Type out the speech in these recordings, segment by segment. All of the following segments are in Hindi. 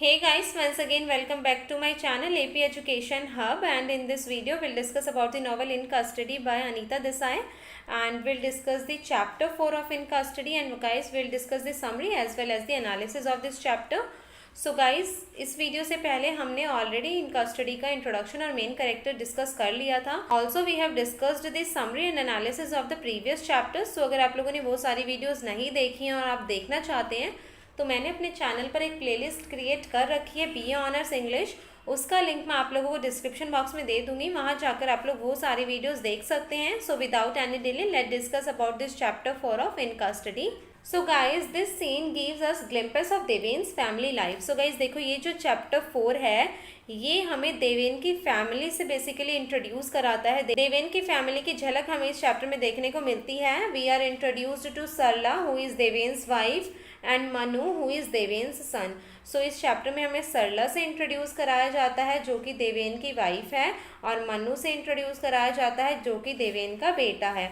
Hey guys, once again welcome back to my channel AP Education Hub, and in this video we'll discuss about the novel In Custody by Anita Desai, and we'll discuss the chapter 4 of In Custody, and guys we'll discuss the summary as well as the analysis of this chapter. So guys, इस वीडियो से पहले हमने ऑलरेडी इन कस्टडी का इंट्रोडक्शन और मेन कैरेक्टर डिस्कस कर लिया था. Also we have discussed the summary and analysis of the previous chapters. So अगर आप लोगों ने वो सारी वीडियोस नहीं देखी हैं और आप देखना चाहते हैं तो मैंने अपने चैनल पर एक प्लेलिस्ट क्रिएट कर रखी है BA ऑनर्स इंग्लिश. उसका लिंक मैं आप लोगों को डिस्क्रिप्शन बॉक्स में दे दूंगी, वहां जाकर आप लोग वो सारी वीडियोस देख सकते हैं. So without any delay let discuss about this chapter 4 of in custody. So guys this scene gives us glimpse of Deven's family life. So guys देखो, ये जो चैप्टर 4 है ये हमें देवेन की फैमिली से बेसिकली इंट्रोड्यूस कराता है. देवेन की फैमिली की झलक हमें इस चैप्टर में देखने को मिलती है. We are introduced to Sarla who is Deven's wife and Manu who is Deven's son. So इस चैप्टर में हमें सरला से इंट्रोड्यूस कराया जाता है जो कि देवेन की वाइफ है, और मनु से इंट्रोड्यूस कराया जाता है जो कि देवेन का बेटा है.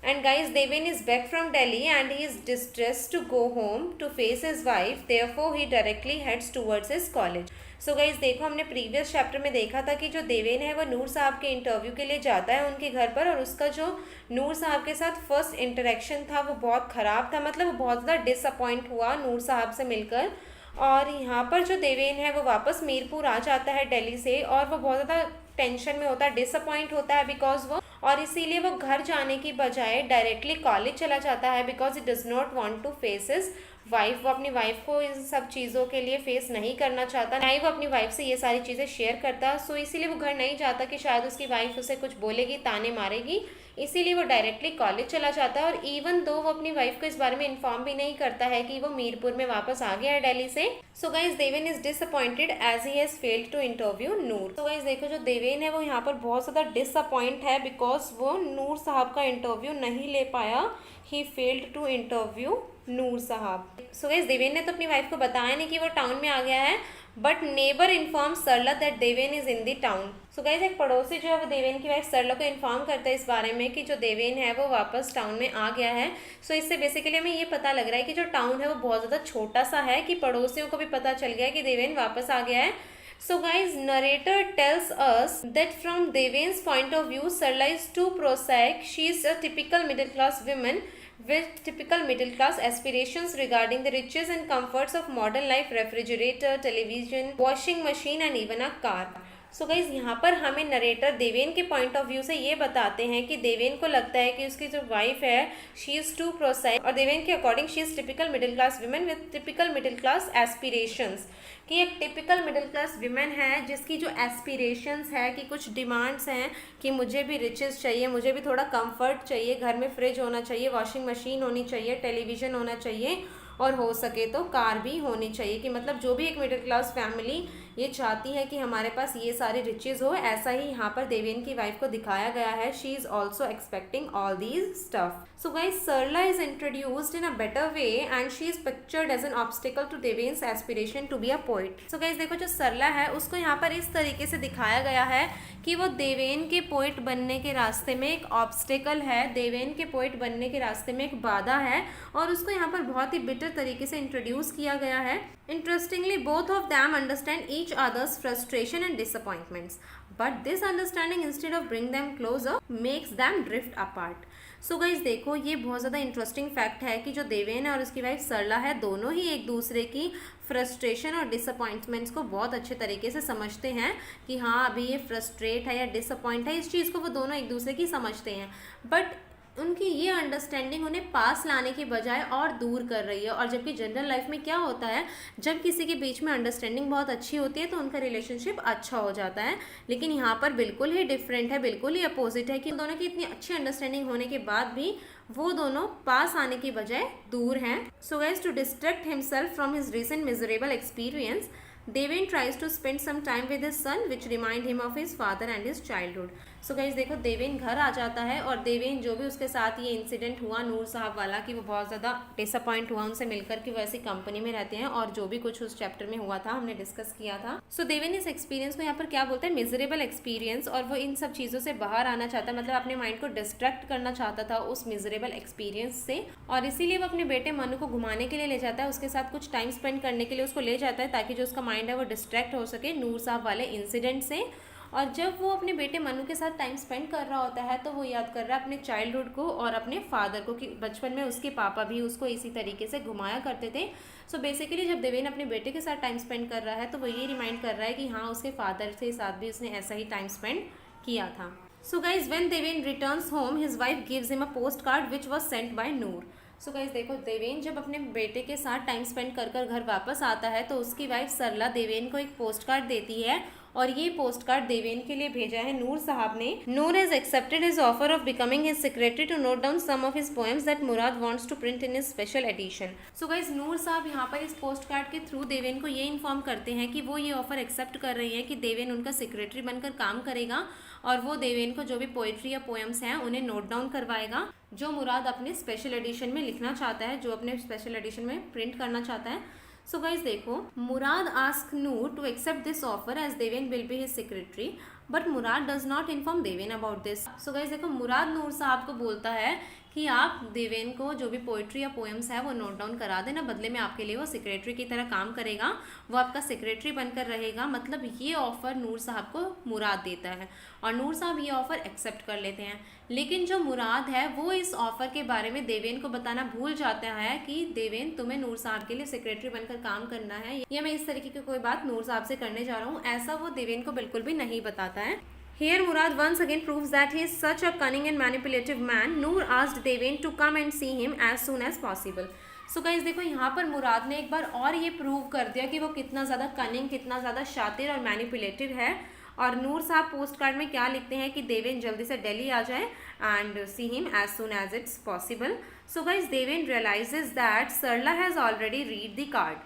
And guys, Devin is back from Delhi and he is distressed to go home to face his wife. Therefore, he directly heads towards his college. So guys, देखो हमने प्रीवियस चैप्टर में देखा था कि जो देवेन है वो नूर साहब के इंटरव्यू के लिए जाता है उनके घर पर, और उसका जो नूर साहब के साथ फर्स्ट इंटरेक्शन था वो बहुत ख़राब था. मतलब वो बहुत ज़्यादा डिसअपॉइंट हुआ नूर साहब से मिलकर. और यहाँ पर जो देवेन है वो वापस मीरपुर आ जाता है दिल्ली से, और वो बहुत ज़्यादा टेंशन में होता है, डिसअपॉइंट होता है बिकॉज वो, और इसीलिए वो घर जाने की बजाय डायरेक्टली कॉलेज चला जाता है because it does not want to face his wife. वो अपनी वाइफ को इन सब चीज़ों के लिए फेस नहीं करना चाहता, ना ही वो अपनी वाइफ से ये सारी चीज़ें शेयर करता. सो इसीलिए वो घर नहीं जाता कि शायद उसकी वाइफ उसे कुछ बोलेगी, ताने मारेगी. इसीलिए वो डायरेक्टली कॉलेज चला जाता है, और इवन दो वो अपनी वाइफ को इस बारे में इन्फॉर्म भी नहीं करता है कि वो मीरपुर में वापस आ गया है दिल्ली से. So guys Deven is disappointed as he has failed to interview Noor. So guys देखो, जो देवेन है वो यहाँ पर बहुत ज़्यादा डिसअपॉइंट है बिकॉज वो नूर साहब का इंटरव्यू नहीं ले पाया. ही फेल्ड टू इंटरव्यू नूर साहब. सो गाइज देवेन ने तो अपनी वाइफ को बताया नहीं कि वो टाउन में आ गया है, but neighbour inform Sarla that Deven is in the town. So guys एक पड़ोसी जो है वो देवेन की वाइफ सरला को इन्फॉर्म करता है इस बारे में कि जो देवेन है वो वापस टाउन में आ गया है. सो इससे बेसिकली हमें ये पता लग रहा है कि जो टाउन है वो बहुत ज़्यादा छोटा सा है, कि पड़ोसियों को भी पता चल गया है कि देवेन वापस आ गया है. So guys, narrator tells us that from Deven's point of view, Sarla is too prosaic. She is a typical middle class woman with typical middle class aspirations regarding the riches and comforts of modern life: refrigerator, television, washing machine and even a car. So guys यहाँ पर हमें नरेटर देवेन के पॉइंट ऑफ व्यू से ये बताते हैं कि देवेन को लगता है कि उसकी जो वाइफ है शी इज़ टू प्रोसाइक, और देवेन के according she is typical middle class women with typical middle class aspirations. कि एक टिपिकल मिडिल क्लास विमेन है जिसकी जो एस्पिरेशंस है, कि कुछ डिमांड्स हैं कि मुझे भी रिचेस चाहिए, मुझे भी थोड़ा कंफर्ट चाहिए, घर में फ्रिज होना चाहिए, वॉशिंग मशीन होनी चाहिए, टेलीविज़न होना चाहिए, और हो सके तो कार भी होनी चाहिए. कि मतलब जो भी एक मिडिल क्लास फैमिली ये चाहती है कि हमारे पास ये सारे रिचेज हो, ऐसा ही यहाँ पर देवेन की वाइफ को दिखाया गया है. She is also expecting all these stuff. So guys Sarla is introduced in a better way and she is pictured as an obstacle to Deven's aspiration to be a poet. So guys देखो, जो सरला है उसको यहाँ पर इस तरीके से दिखाया गया है कि वो देवेन के पोइट बनने के रास्ते में एक ऑब्स्टिकल है, देवेन के पोइट बनने के रास्ते में एक बाधा है, और उसको यहाँ पर बहुत ही बिटर तरीके से इंट्रोड्यूस किया गया है. Interestingly, both of them understand each other's frustration and disappointments, but this understanding instead of bring them closer makes them drift apart. So guys देखो, ये बहुत ज़्यादा इंटरेस्टिंग फैक्ट है कि जो देवेन है और उसकी वाइफ सरला है, दोनों ही एक दूसरे की फ्रस्ट्रेशन और डिसअपॉइंटमेंट्स को बहुत अच्छे तरीके से समझते हैं कि हाँ अभी ये फ्रस्ट्रेट है या डिसअपॉइंट है, इस चीज़ को वो दोनों एक दूसरे की समझते हैं. बट उनकी ये अंडरस्टैंडिंग उन्हें पास लाने की बजाय और दूर कर रही है. और जबकि जनरल लाइफ में क्या होता है, जब किसी के बीच में अंडरस्टैंडिंग बहुत अच्छी होती है तो उनका रिलेशनशिप अच्छा हो जाता है, लेकिन यहाँ पर बिल्कुल ही डिफरेंट है, बिल्कुल ही अपोजिट है कि दोनों की इतनी अच्छी अंडरस्टैंडिंग होने के बाद भी वो दोनों पास आने की बजाय दूर हैं. So guys, to distract himself from his recent miserable experience, Devin tries to spend some time with his son which remind him of his father and his childhood. So guys देखो, देवेन घर आ जाता है और देवेन जो भी उसके साथ ये इंसिडेंट हुआ नूर साहब वाला कि वो बहुत ज़्यादा डिसअपॉइंट हुआ उनसे मिलकर कि वो ऐसी कंपनी में रहते हैं, और जो भी कुछ उस चैप्टर में हुआ था हमने डिस्कस किया था। सो देवेन इस एक्सपीरियंस को यहाँ पर क्या बोलता है, मिजरेबल एक्सपीरियंस, और वो इन सब चीज़ों से बाहर आना चाहता है, मतलब अपने माइंड को डिस्ट्रैक्ट करना चाहता था उस मिजरेबल एक्सपीरियंस से, और इसीलिए वो अपने बेटे मनु को घुमाने के लिए ले जाता है, उसके साथ कुछ टाइम स्पेंड करने के लिए उसको ले जाता है, ताकि जो उसका माइंड है वो डिस्ट्रैक्ट हो सके नूर साहब वाले इंसिडेंट से। और जब वो अपने बेटे मनु के साथ टाइम स्पेंड कर रहा होता है तो वो याद कर रहा है अपने चाइल्डहुड को और अपने फादर को, कि बचपन में उसके पापा भी उसको इसी तरीके से घुमाया करते थे। सो बेसिकली जब देवेन अपने बेटे के साथ टाइम स्पेंड कर रहा है तो वो ये रिमाइंड कर रहा है कि हाँ, उसके फादर के साथ भी उसने ऐसा ही टाइम स्पेंड किया था। So guys when Deven returns home his wife gives him a post card which was sent by Noor. So guys देखो, देवेन जब अपने बेटे के साथ टाइम स्पेंड कर कर घर वापस आता है तो उसकी वाइफ सरला देवेन को एक पोस्ट कार्ड देती है, और ये पोस्ट कार्ड देवेन के लिए भेजा है नूर साहब ने। Noor has accepted his offer of becoming his secretary to note down some of his poems that Murad wants to print in his special edition. So guys Noor Sahab यहाँ पर इस पोस्ट कार्ड के थ्रू देवेन को ये इन्फॉर्म करते हैं कि वो ये ऑफर एक्सेप्ट कर रही हैं कि देवेन उनका सेक्रेटरी बनकर काम करेगा, और वो देवेन को जो भी पोएट्री या पोएम्स हैं उन्हें नोट डाउन करवाएगा जो मुराद अपने स्पेशल एडिशन में लिखना चाहता है, जो अपने स्पेशल एडिशन में प्रिंट करना चाहता है। सो गाइज देखो, Murad ask Noor to accept this offer as Deven will be his secretary, but Murad does not inform Deven about this. So guys देखो, मुराद नूर साहब को बोलता है कि आप देवेन को जो भी पोइट्री या पोएम्स है वो नोट डाउन करा देना, बदले में आपके लिए वो सेक्रेटरी की तरह काम करेगा, वो आपका सेक्रेटरी बनकर रहेगा। मतलब ये ऑफ़र नूर साहब को मुराद देता है और नूर साहब ये ऑफ़र एक्सेप्ट कर लेते हैं। लेकिन जो मुराद है वो इस ऑफ़र के बारे में देवेन को बताना भूल जाता है कि देवेन, तुम्हें नूर साहब के लिए सेक्रेटरी बनकर काम करना है, या मैं इस तरीके की कोई बात नूर साहब से करने जा रहा हूँ, ऐसा वो देवेन को बिल्कुल भी नहीं बताता है। Here Murad once again proves that he is such a cunning and manipulative man. Noor asked Deven to come and see him as soon as possible. So guys देखो, यहाँ पर मुराद ने एक बार और ये प्रूव कर दिया कि वो कितना ज़्यादा कनिंग, कितना ज़्यादा शातिर और मैनिपुलेटिव है। और नूर साहब पोस्ट कार्ड में क्या लिखते हैं कि देवेन जल्दी से दिल्ली आ जाए and see him as soon as it's possible. So guys Deven realises that Sarla has already read the card.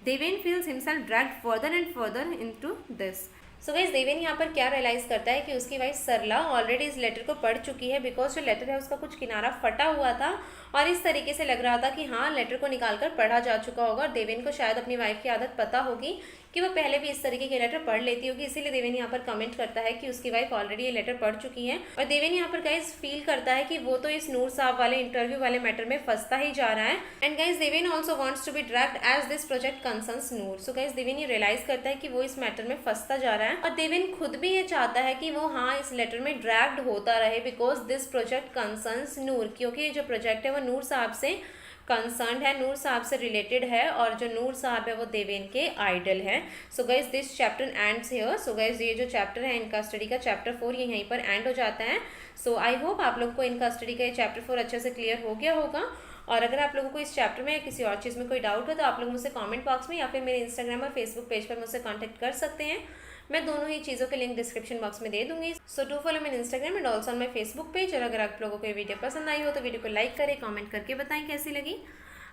Deven feels himself dragged further and further into this. So guys Deven यहाँ पर क्या रियलाइज़ करता है कि उसकी वाइफ सरला ऑलरेडी इस लेटर को पढ़ चुकी है, बिकॉज जो लेटर है उसका कुछ किनारा फटा हुआ था और इस तरीके से लग रहा था कि हाँ, लेटर को निकाल कर पढ़ा जा चुका होगा। और देवेन को शायद अपनी वाइफ की आदत पता होगी कि वो पहले भी इस तरीके के लेटर पढ़ लेती होगी, इसीलिए देवेन यहाँ पर कमेंट करता है कि उसकी वाइफ ऑलरेडी ये लेटर पढ़ चुकी है। और देवेन यहाँ पर गाइज फील करता है कि वो तो इस नूर साहब वाले इंटरव्यू वाले मैटर में फंसता ही जा रहा है। And guys Deven also wants to be dragged as this project concerns Noor. So guys Deven ये रियलाइज करता है कि वो इस मैटर में फंसता जा रहा है, और देवेन खुद भी ये चाहता है कि वो हाँ इस लेटर में ड्रैग्ड होता रहे, बिकॉज दिस प्रोजेक्ट कंसर्न्स नूर, क्योंकि ये जो प्रोजेक्ट है वो नूर साहब से कंसर्न है, नूर साहब से रिलेटेड है, और जो नूर साहब है वो देवेन के आइडल है. So guys this chapter ends here. So guys ये जो चैप्टर है इनका स्टडी का चैप्टर 4 ये यहीं पर एंड हो जाता है. सो आई होप आप लोग को इनका स्टडी का ये चैप्टर 4 अच्छे से क्लियर हो गया होगा. और अगर आप लोगों को इस चैप्टर में या किसी और चीज़ में कोई डाउट है तो आप लोग मुझसे कमेंट बॉक्स में या फिर मेरे इंस्टाग्राम और फेसबुक पेज पर मुझसे कांटेक्ट कर सकते हैं. मैं दोनों ही चीज़ों के लिंक डिस्क्रिप्शन बॉक्स में दे दूंगी. सो डू फॉलो मेरे Instagram and also on my Facebook page. और अगर आप लोगों को ये वीडियो पसंद आई हो तो वीडियो को लाइक करें, कमेंट करके बताएं कैसी लगी,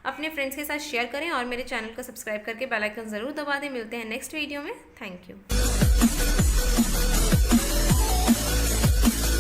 अपने फ्रेंड्स के साथ शेयर करें और मेरे चैनल को सब्सक्राइब करके बेल आइकन ज़रूर दबा दें. मिलते हैं नेक्स्ट वीडियो में. Thank you.